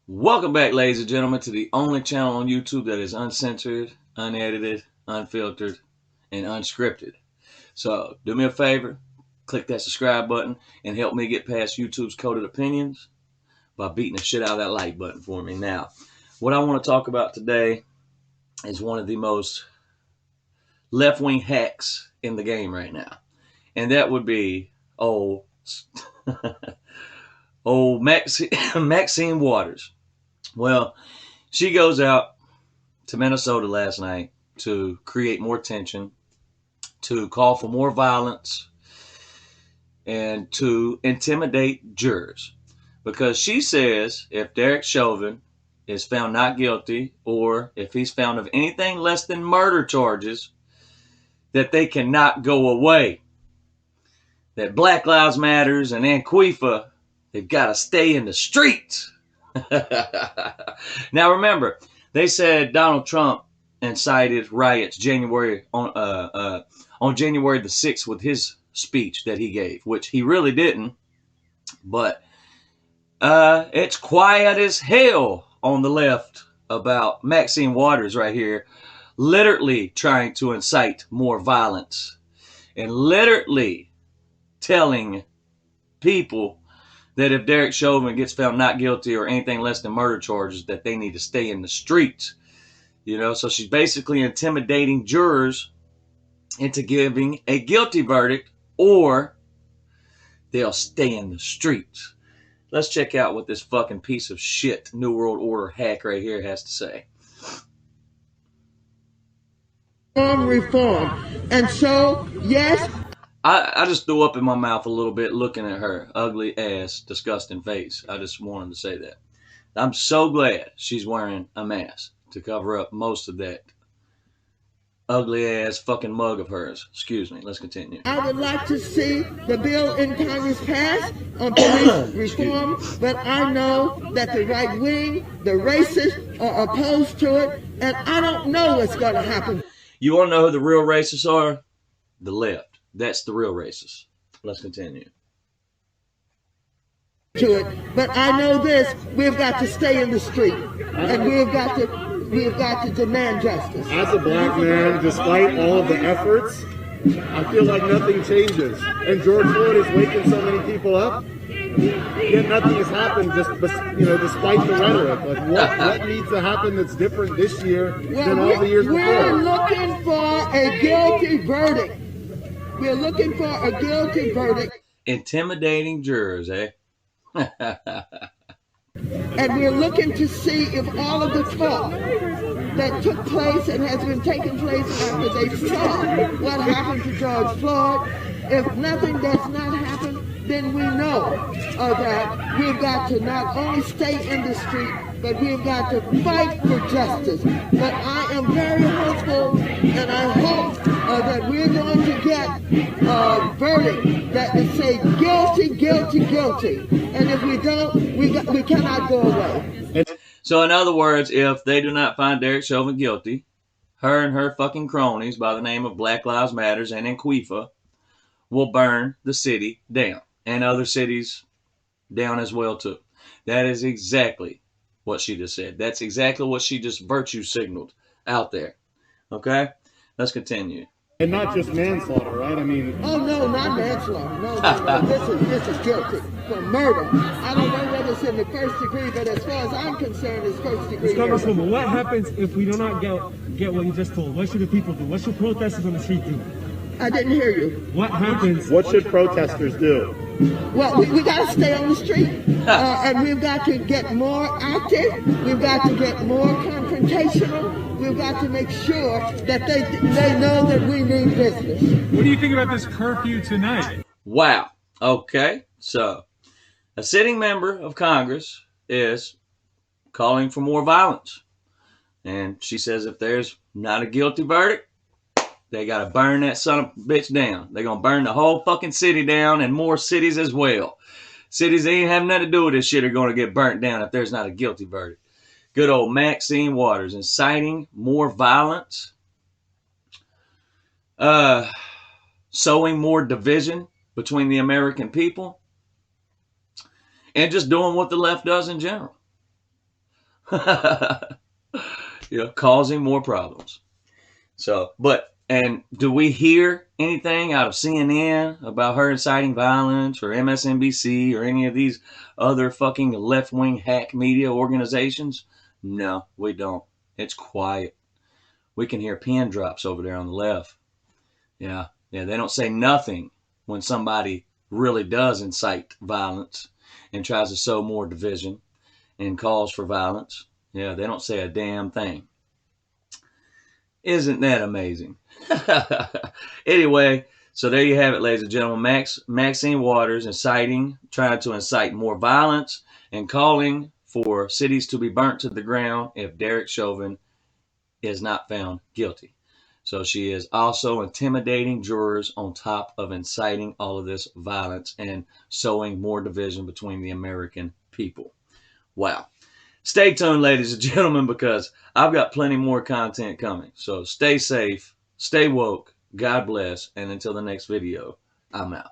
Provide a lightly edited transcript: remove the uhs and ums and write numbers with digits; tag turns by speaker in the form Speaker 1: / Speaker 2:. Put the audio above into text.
Speaker 1: Welcome back, ladies and gentlemen, to the only channel on YouTube that is uncensored, unedited, unfiltered, and unscripted. So do me a favor, click that subscribe button and help me get past YouTube's coded opinions by beating the shit out of that like button for me. Now, what I want to talk about today is one of the most left-wing hacks in the game right now. And that would be old Maxine Waters. Well, she goes out to Minnesota last night to create more tension, to call for more violence, and to intimidate jurors. Because she says if Derek Chauvin is found not guilty, or if he's found of anything less than murder charges, that they cannot go away. That Black Lives Matters and Antifa, they've got to stay in the streets. Now remember, they said Donald Trump incited riots on January the 6th with his speech that he gave, which he really didn't. But it's quiet as hell on the left about Maxine Waters right here, literally trying to incite more violence and literally telling people that if Derek Chauvin gets found not guilty or anything less than murder charges, that they need to stay in the streets. You know, so she's basically intimidating jurors into giving a guilty verdict, or they'll stay in the streets. Let's check out what this fucking piece of shit New World Order hack right here has to say.
Speaker 2: Reform. And so, yes.
Speaker 1: I just threw up in my mouth a little bit looking at her ugly ass, disgusting face. I just wanted to say that. I'm so glad she's wearing a mask to cover up most of that ugly ass fucking mug of hers. Excuse me. Let's continue.
Speaker 2: I would like to see the bill in Congress passed on police reform, but I know that the right wing, the racists, are opposed to it, and I don't know what's going to happen.
Speaker 1: You want to know who the real racists are? The left. That's the real racist. Let's continue.
Speaker 2: To it, but I know this: we've got to stay in the street, and we've got to demand justice.
Speaker 3: As a black man, despite all of the efforts, I feel like nothing changes. And George Floyd is waking so many people up, yet nothing has happened. Despite the rhetoric, like what needs to happen that's different this year than all the years before?
Speaker 2: We're looking for a guilty verdict. We're looking for a guilty verdict.
Speaker 1: Intimidating jurors, eh?
Speaker 2: And we're looking to see if all of the talk that took place and has been taking place after they saw what happened to George Floyd, if nothing does not happen, then we know that we've got to not only stay in the street, but we've got to fight for justice. But I am very hopeful, and I hope that we're going to get a verdict that will say guilty, guilty, guilty. And if we don't, we cannot go away.
Speaker 1: So in other words, if they do not find Derek Chauvin guilty, her and her fucking cronies by the name of Black Lives Matters and Antifa will burn the city down, and other cities down as well too. That is exactly what she just said. That's exactly what she just virtue signaled out there. Okay? Let's continue.
Speaker 3: And not just manslaughter, right? I mean...
Speaker 2: Oh, no, not manslaughter. No. This is guilty for murder. I don't know whether it's in the first degree, but as far as I'm concerned, it's first degree murder.
Speaker 4: Congresswoman, what happens if we do not get what you just told? What should the people do? What should protesters on the street do?
Speaker 2: I didn't hear you.
Speaker 4: What happens?
Speaker 3: What should protesters do?
Speaker 2: Well, we got to stay on the street, and we've got to get more active. We've got to get more confrontational. We've got to make sure that they know that we mean business.
Speaker 4: What do you think about this curfew tonight?
Speaker 1: Wow. Okay. So, a sitting member of Congress is calling for more violence. And she says if there's not a guilty verdict, they got to burn that son of a bitch down. They're going to burn the whole fucking city down and more cities as well. Cities that ain't have nothing to do with this shit are going to get burnt down if there's not a guilty verdict. Good old Maxine Waters inciting more violence, sowing more division between the American people, and just doing what the left does in general. Causing more problems. So, and do we hear anything out of CNN about her inciting violence, or MSNBC, or any of these other fucking left-wing hack media organizations? No, we don't. It's quiet. We can hear pin drops over there on the left. Yeah, they don't say nothing when somebody really does incite violence and tries to sow more division and calls for violence. Yeah, they don't say a damn thing. Isn't that amazing? Anyway, so there you have it, ladies and gentlemen. Maxine Waters trying to incite more violence and calling for cities to be burnt to the ground if Derek Chauvin is not found guilty. So she is also intimidating jurors on top of inciting all of this violence and sowing more division between the American people. Wow. Stay tuned, ladies and gentlemen, because I've got plenty more content coming. So stay safe, stay woke, God bless, and until the next video, I'm out.